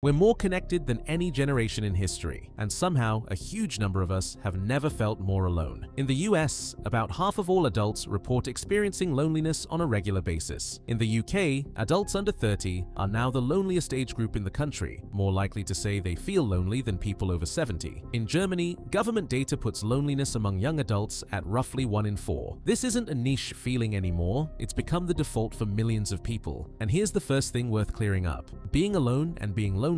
We're more connected than any generation in history, and somehow a huge number of us have never felt more alone. In the US, about half of all adults report experiencing loneliness on a regular basis. In the UK, adults under 30 are now the loneliest age group in the country, more likely to say they feel lonely than people over 70. In Germany, government data puts loneliness among young adults at roughly 1 in 4. This isn't a niche feeling anymore, it's become the default for millions of people. And here's the first thing worth clearing up. Being alone and being lonely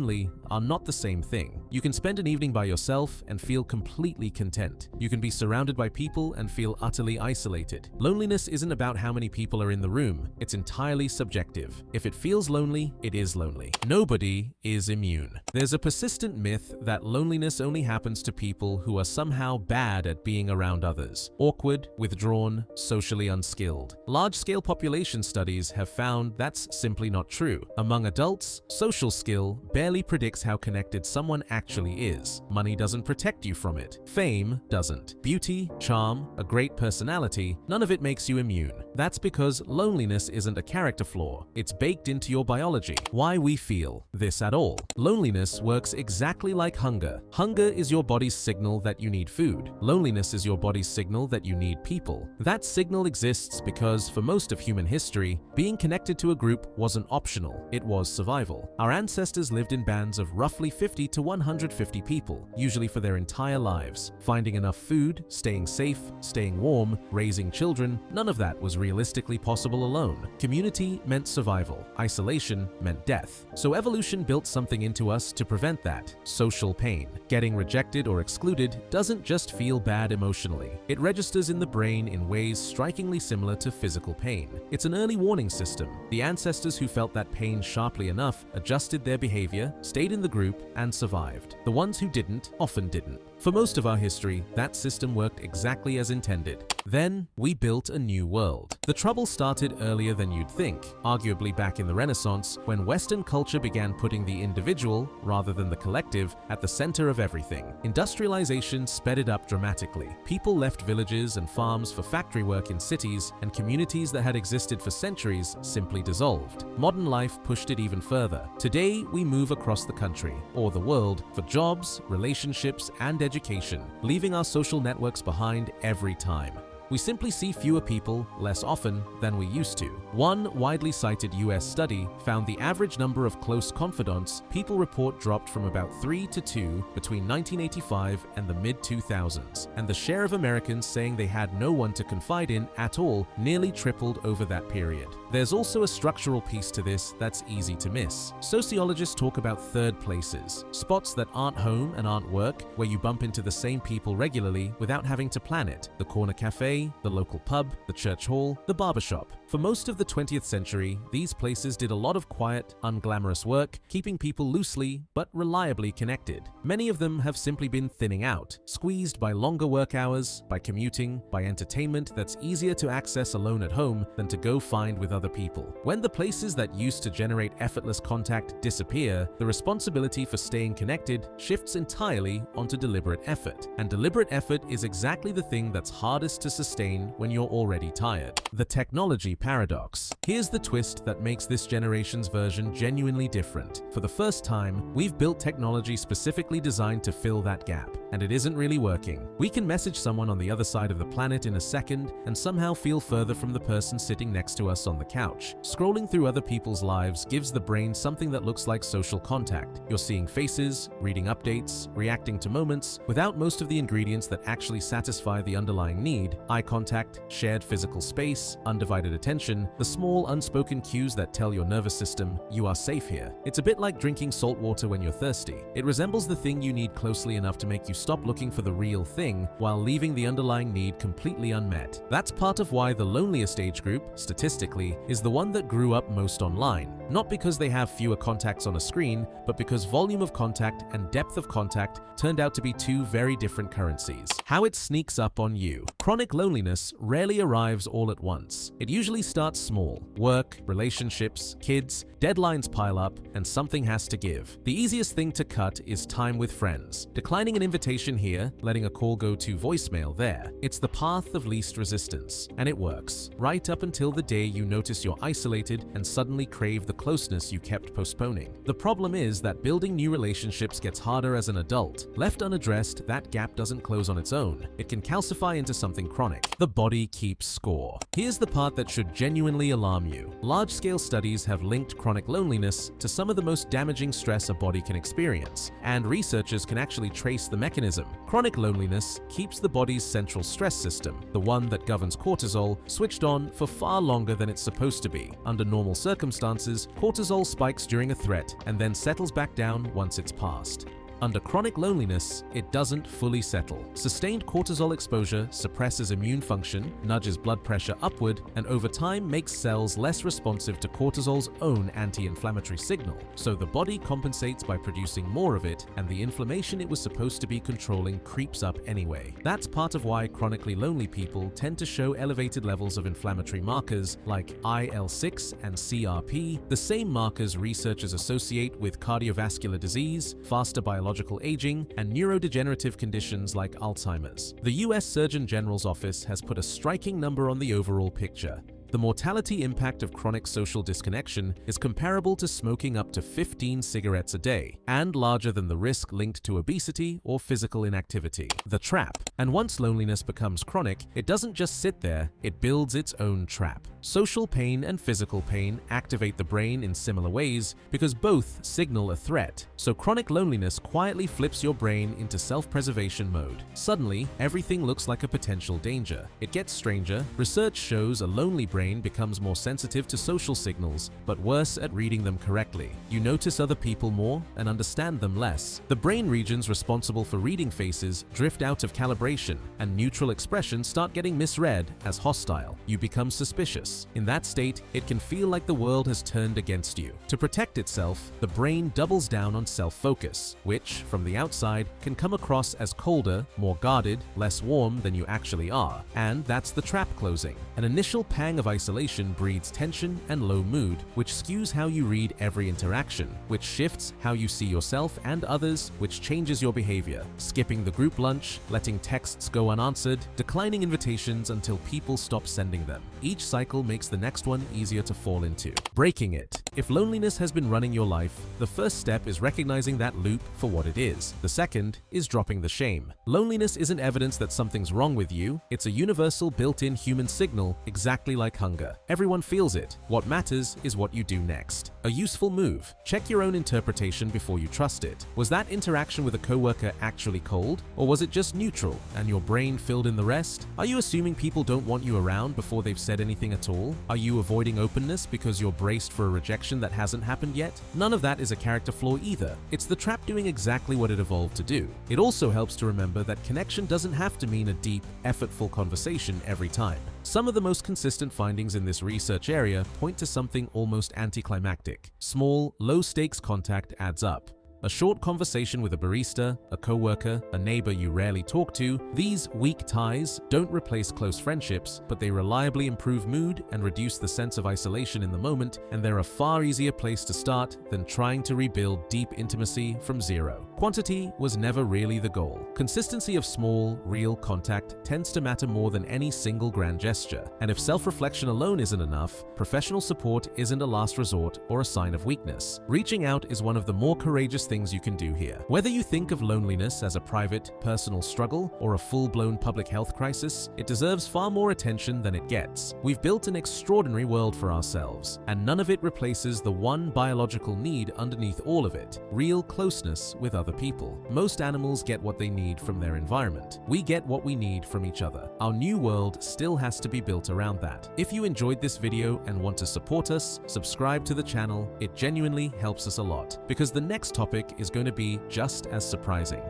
are not the same thing. You can spend an evening by yourself and feel completely content. You can be surrounded by people and feel utterly isolated. Loneliness isn't about how many people are in the room, it's entirely subjective. If it feels lonely, it is lonely. Nobody is immune. There's a persistent myth that loneliness only happens to people who are somehow bad at being around others. Awkward, withdrawn, socially unskilled. Large-scale population studies have found that's simply not true. Among adults, social skill barely predicts how connected someone actually is. Money doesn't protect you from it. Fame doesn't. Beauty, charm, a great personality, none of it makes you immune. That's because loneliness isn't a character flaw. It's baked into your biology. Why we feel this at all. Loneliness works exactly like hunger. Hunger is your body's signal that you need food. Loneliness is your body's signal that you need people. That signal exists because for most of human history, being connected to a group wasn't optional. It was survival. Our ancestors lived in bands of roughly 50 to 150 people, usually for their entire lives. Finding enough food, staying safe, staying warm, raising children, none of that was realistically possible alone. Community meant survival. Isolation meant death. So evolution built something into us to prevent that: social pain. Getting rejected or excluded doesn't just feel bad emotionally. It registers in the brain in ways strikingly similar to physical pain. It's an early warning system. The ancestors who felt that pain sharply enough adjusted their behavior, stayed in the group, and survived. The ones who didn't often didn't. For most of our history, that system worked exactly as intended. Then, we built a new world. The trouble started earlier than you'd think, arguably back in the Renaissance, when Western culture began putting the individual, rather than the collective, at the center of everything. Industrialization sped it up dramatically. People left villages and farms for factory work in cities, and communities that had existed for centuries simply dissolved. Modern life pushed it even further. Today, we move across the country, or the world, for jobs, relationships, and education, leaving our social networks behind every time. We simply see fewer people less often than we used to. One widely cited US study found the average number of close confidants people report dropped from about 3 to 2 between 1985 and the mid-2000s, and the share of Americans saying they had no one to confide in at all nearly tripled over that period. There's also a structural piece to this that's easy to miss. Sociologists talk about third places, spots that aren't home and aren't work, where you bump into the same people regularly without having to plan it. The corner cafe, the local pub, the church hall, the barbershop. For most of the 20th century, these places did a lot of quiet, unglamorous work, keeping people loosely but reliably connected. Many of them have simply been thinning out, squeezed by longer work hours, by commuting, by entertainment that's easier to access alone at home than to go find with other people. When the places that used to generate effortless contact disappear, the responsibility for staying connected shifts entirely onto deliberate effort. And deliberate effort is exactly the thing that's hardest to sustain when you're already tired. The technology paradox. Here's the twist that makes this generation's version genuinely different. For the first time, we've built technology specifically designed to fill that gap, and it isn't really working. We can message someone on the other side of the planet in a second and somehow feel further from the person sitting next to us on the couch. Scrolling through other people's lives gives the brain something that looks like social contact. You're seeing faces, reading updates, reacting to moments, without most of the ingredients that actually satisfy the underlying need: eye contact, shared physical space, undivided attention, the small unspoken cues that tell your nervous system you are safe here. It's a bit like drinking salt water when you're thirsty. It resembles the thing you need closely enough to make you stop looking for the real thing while leaving the underlying need completely unmet. That's part of why the loneliest age group, statistically, is the one that grew up most online. Not because they have fewer contacts on a screen, but because volume of contact and depth of contact turned out to be two very different currencies. How it sneaks up on you. Chronic loneliness rarely arrives all at once. It usually usually starts small: work, relationships, kids, deadlines pile up, and something has to give. The easiest thing to cut is time with friends. Declining an invitation here, letting a call go to voicemail there. It's the path of least resistance, and it works, right up until the day you notice you're isolated and suddenly crave the closeness you kept postponing. The problem is that building new relationships gets harder as an adult. Left unaddressed, that gap doesn't close on its own. It can calcify into something chronic. The body keeps score. Here's the part that should genuinely alarm you. Large-scale studies have linked chronic loneliness to some of the most damaging stress a body can experience, and researchers can actually trace the mechanism. Chronic loneliness keeps the body's central stress system, the one that governs cortisol, switched on for far longer than it's supposed to be. Under normal circumstances, cortisol spikes during a threat and then settles back down once it's passed. Under chronic loneliness, it doesn't fully settle. Sustained cortisol exposure suppresses immune function, nudges blood pressure upward, and over time makes cells less responsive to cortisol's own anti-inflammatory signal. So the body compensates by producing more of it, and the inflammation it was supposed to be controlling creeps up anyway. That's part of why chronically lonely people tend to show elevated levels of inflammatory markers like IL-6 and CRP, the same markers researchers associate with cardiovascular disease, faster biological aging, and neurodegenerative conditions like Alzheimer's. The US Surgeon General's office has put a striking number on the overall picture. The mortality impact of chronic social disconnection is comparable to smoking up to 15 cigarettes a day, and larger than the risk linked to obesity or physical inactivity. The trap. And once loneliness becomes chronic, it doesn't just sit there, it builds its own trap. Social pain and physical pain activate the brain in similar ways because both signal a threat. So chronic loneliness quietly flips your brain into self-preservation mode. Suddenly, everything looks like a potential danger. It gets stranger. Research shows a lonely brain becomes more sensitive to social signals, but worse at reading them correctly. You notice other people more and understand them less. The brain regions responsible for reading faces drift out of calibration, and neutral expressions start getting misread as hostile. You become suspicious. In that state, it can feel like the world has turned against you. To protect itself, the brain doubles down on self-focus, which, from the outside, can come across as colder, more guarded, less warm than you actually are. And that's the trap closing. An initial pang of isolation breeds tension and low mood, which skews how you read every interaction, which shifts how you see yourself and others, which changes your behavior. Skipping the group lunch, letting texts go unanswered, declining invitations until people stop sending them. Each cycle makes the next one easier to fall into. Breaking it. If loneliness has been running your life, the first step is recognizing that loop for what it is. The second is dropping the shame. Loneliness isn't evidence that something's wrong with you, it's a universal built-in human signal, exactly like hunger. Everyone feels it. What matters is what you do next. A useful move. Check your own interpretation before you trust it. Was that interaction with a coworker actually cold, or was it just neutral and your brain filled in the rest? Are you assuming people don't want you around before they've said anything at all? Are you avoiding openness because you're braced for a rejection that hasn't happened yet? None of that is a character flaw either. It's the trap doing exactly what it evolved to do. It also helps to remember that connection doesn't have to mean a deep, effortful conversation every time. Some of the most consistent findings in this research area point to something almost anticlimactic. Small, low-stakes contact adds up. A short conversation with a barista, a coworker, a neighbor you rarely talk to, these weak ties don't replace close friendships, but they reliably improve mood and reduce the sense of isolation in the moment, and they're a far easier place to start than trying to rebuild deep intimacy from zero. Quantity was never really the goal. Consistency of small, real contact tends to matter more than any single grand gesture, and if self-reflection alone isn't enough, professional support isn't a last resort or a sign of weakness. Reaching out is one of the more courageous things you can do here. Whether you think of loneliness as a private, personal struggle or a full-blown public health crisis, it deserves far more attention than it gets. We've built an extraordinary world for ourselves, and none of it replaces the one biological need underneath all of it: real closeness with other people. Most animals get what they need from their environment. We get what we need from each other. Our new world still has to be built around that. If you enjoyed this video and want to support us, subscribe to the channel. It genuinely helps us a lot, because the next topic is going to be just as surprising.